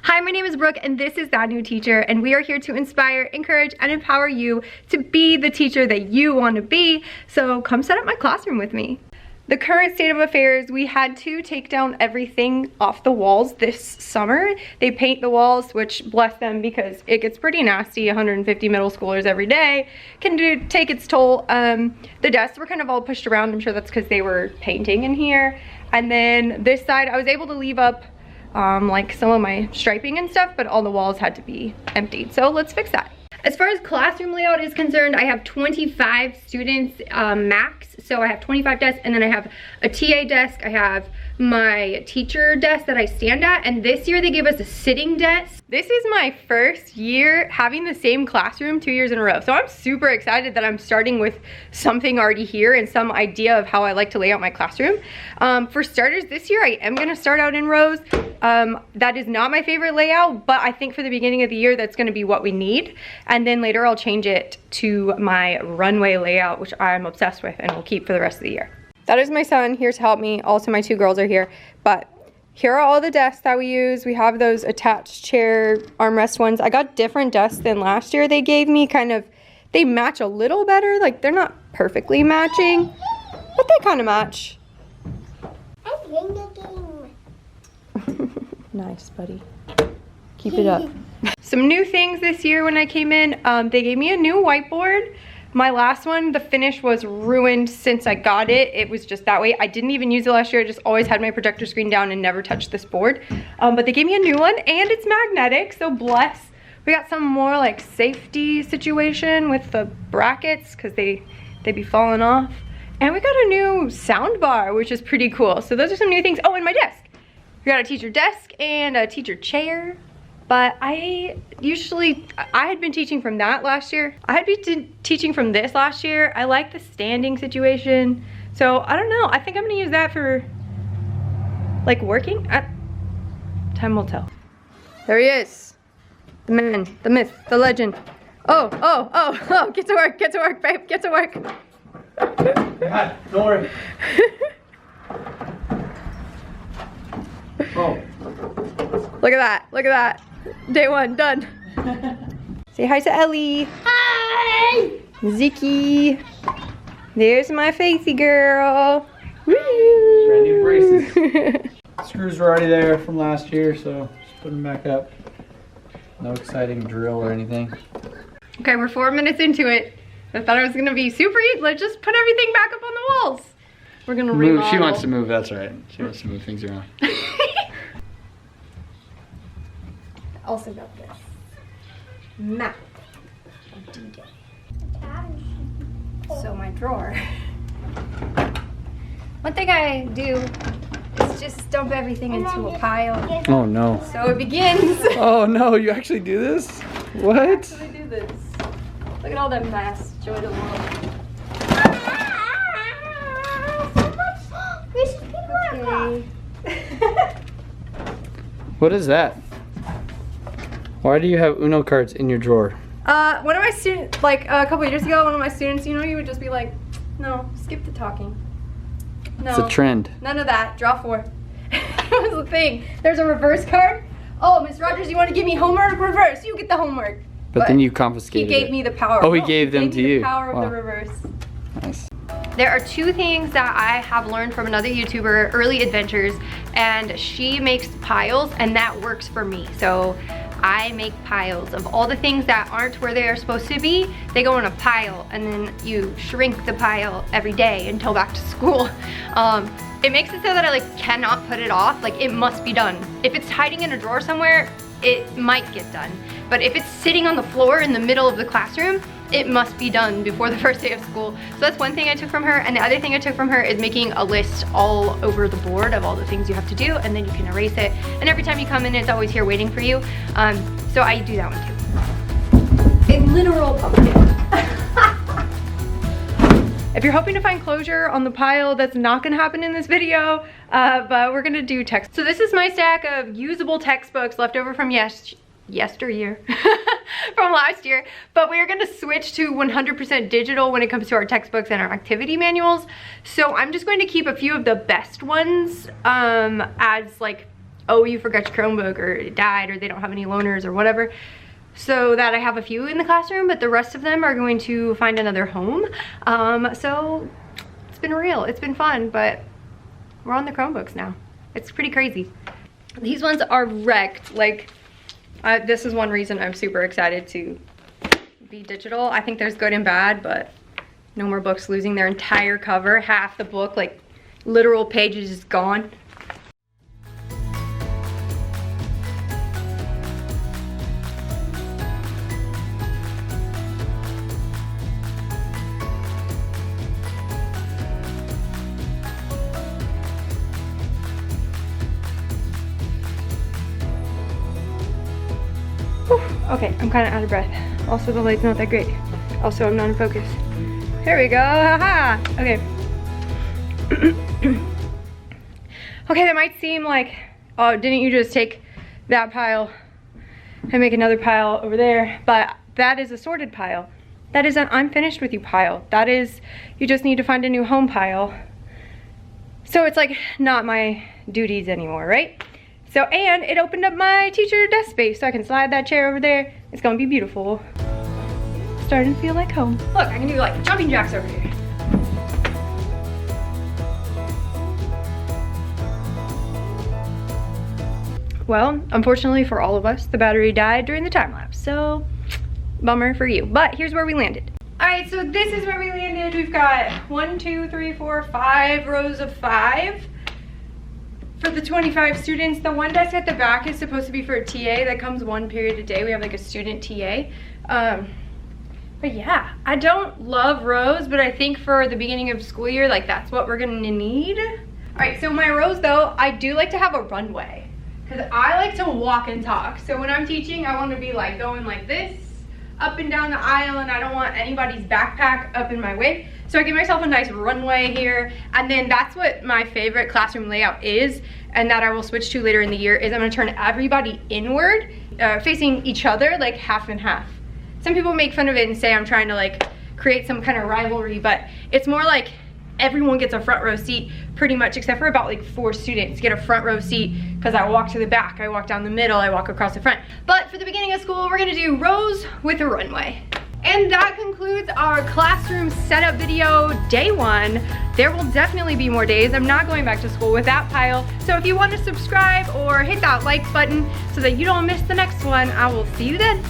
Hi, my name is Brooke and this is That New Teacher, and we are here to inspire, encourage, and empower you to be the teacher that you want to be. So come set up my classroom with me. The current state of affairs, we had to take down everything off the walls this summer. They paint the walls, which bless them because it gets pretty nasty. 150 middle schoolers every day can take its toll. The desks were kind of all pushed around. I'm sure that's because they were painting in here. And then this side, I was able to leave up like some of my striping and stuff, but all the walls had to be emptied. So let's fix that. As far as classroom layout is concerned, I have 25 students max. So I have 25 desks, and then I have a TA desk. I have my teacher desk that I stand at, and this year they gave us a sitting desk. This is my first year having the same classroom 2 years in a row. So I'm super excited that I'm starting with something already here and some idea of how I like to lay out my classroom. For starters, this year I am gonna start out in rows. That is not my favorite layout, but I think for the beginning of the year, that's gonna be what we need. And then later I'll change it to my runway layout, which I'm obsessed with and will keep for the rest of the year. That is my son here to help me. Also, my two girls are here, but here are all the desks that we use. We have those attached chair armrest ones. I got different desks than last year. They gave me they match a little better. Like, they're not perfectly matching, but they kind of match. I'm playing the game. Nice, buddy. Keep it up. Some new things this year when I came in, they gave me a new whiteboard. My last one, the finish was ruined since I got it. It was just that way. I didn't even use it last year. I just always had my projector screen down and never touched this board. But they gave me a new one and it's magnetic, so bless. We got some more like safety situation with the brackets because they be falling off. And we got a new sound bar, which is pretty cool. So those are some new things. Oh, and my desk. We got a teacher desk and a teacher chair. But I had been teaching from that last year. I had been teaching from this last year. I like the standing situation. So I don't know, I think I'm gonna use that for like working. Time will tell. There he is. The man, the myth, the legend. Oh, get to work, babe, get to work. God, don't worry. Oh. Look at that. Day one, done. Say hi to Ellie. Hi! Ziki. There's my facey girl. Woo! Brand new braces. Screws were already there from last year, so just put them back up. No exciting drill or anything. Okay, we're 4 minutes into it. I thought it was gonna be super easy. Let's just put everything back up on the walls. We're gonna remodel. She wants to move, that's right. She wants to move things around. Also got this map. So my drawer. One thing I do is just dump everything into a pile. Oh no. So it begins. Oh no, you actually do this? What? I actually do this. Look at all that mess. Joy to the world. Okay. What is that? Why do you have Uno cards in your drawer? One of my students, like a couple years ago, one of my students, you know, he would just be like, no, skip the talking. No. It's a trend. None of that. Draw 4. That was the thing. There's a reverse card. Oh, Miss Rogers, you want to give me homework? Reverse. You get the homework. But then you confiscated He gave me the power. Oh, he gave them to you. The power Wow. of the reverse. Nice. There are 2 things that I have learned from another YouTuber, Early Adventures, and she makes piles, and that works for me. So I make piles of all the things that aren't where they are supposed to be. They go in a pile, and then you shrink the pile every day until back to school. It makes it so that I like cannot put it off. Like, it must be done. If it's hiding in a drawer somewhere, it might get done. But if it's sitting on the floor in the middle of the classroom, it must be done before the first day of school. So that's one thing I took from her. And the other thing I took from her is making a list all over the board of all the things you have to do, and then you can erase it. And every time you come in, it's always here waiting for you. So I do that one too. A literal pumpkin. If you're hoping to find closure on the pile, that's not gonna happen in this video, but we're gonna do text. So this is my stack of usable textbooks left over from yesteryear from last year, but we're going to switch to 100% digital when it comes to our textbooks and our activity manuals. So I'm just going to keep a few of the best ones as like oh, you forgot your Chromebook or it died or they don't have any loaners or whatever. So that I have a few in the classroom, but the rest of them are going to find another home. So it's been real, it's been fun, but we're on the Chromebooks now. It's pretty crazy. These ones are wrecked. Like, this is one reason I'm super excited to be digital. I think there's good and bad, but no more books losing their entire cover. Half the book, like literal pages, is gone. Okay, I'm kind of out of breath. Also, the light's not that great. Also, I'm not in focus. Here we go, haha. Okay. Okay, that might seem like, oh, didn't you just take that pile and make another pile over there? But that is a sorted pile. That is an I'm finished with you pile. That is, you just need to find a new home pile. So it's like not my duties anymore, right? So, and it opened up my teacher desk space, so I can slide that chair over there. It's gonna be beautiful. Starting to feel like home. Look, I can do like jumping jacks over here. Well, unfortunately for all of us, the battery died during the time lapse, so bummer for you. But here's where we landed. All right, so this is where we landed. We've got 1, 2, 3, 4, 5 rows of 5. For the 25 students, the one desk at the back is supposed to be for a TA that comes 1 period a day. We have like a student TA. But yeah, I don't love rows, but I think for the beginning of school year, like that's what we're gonna need. All right, so my rows though, I do like to have a runway because I like to walk and talk. So when I'm teaching, I want to be like going like this up and down the aisle, and I don't want anybody's backpack up in my way. So I give myself a nice runway here, and then that's what my favorite classroom layout is, and that I will switch to later in the year, is I'm gonna turn everybody inward, facing each other, like half and half. Some people make fun of it and say I'm trying to like create some kind of rivalry, but it's more like everyone gets a front row seat pretty much, except for about like 4 students get a front row seat because I walk to the back, I walk down the middle, I walk across the front. But for the beginning of school, we're gonna do rows with a runway. And that concludes our classroom setup video, day 1. There will definitely be more days. I'm not going back to school with that pile. So if you want to subscribe or hit that like button so that you don't miss the next one, I will see you then.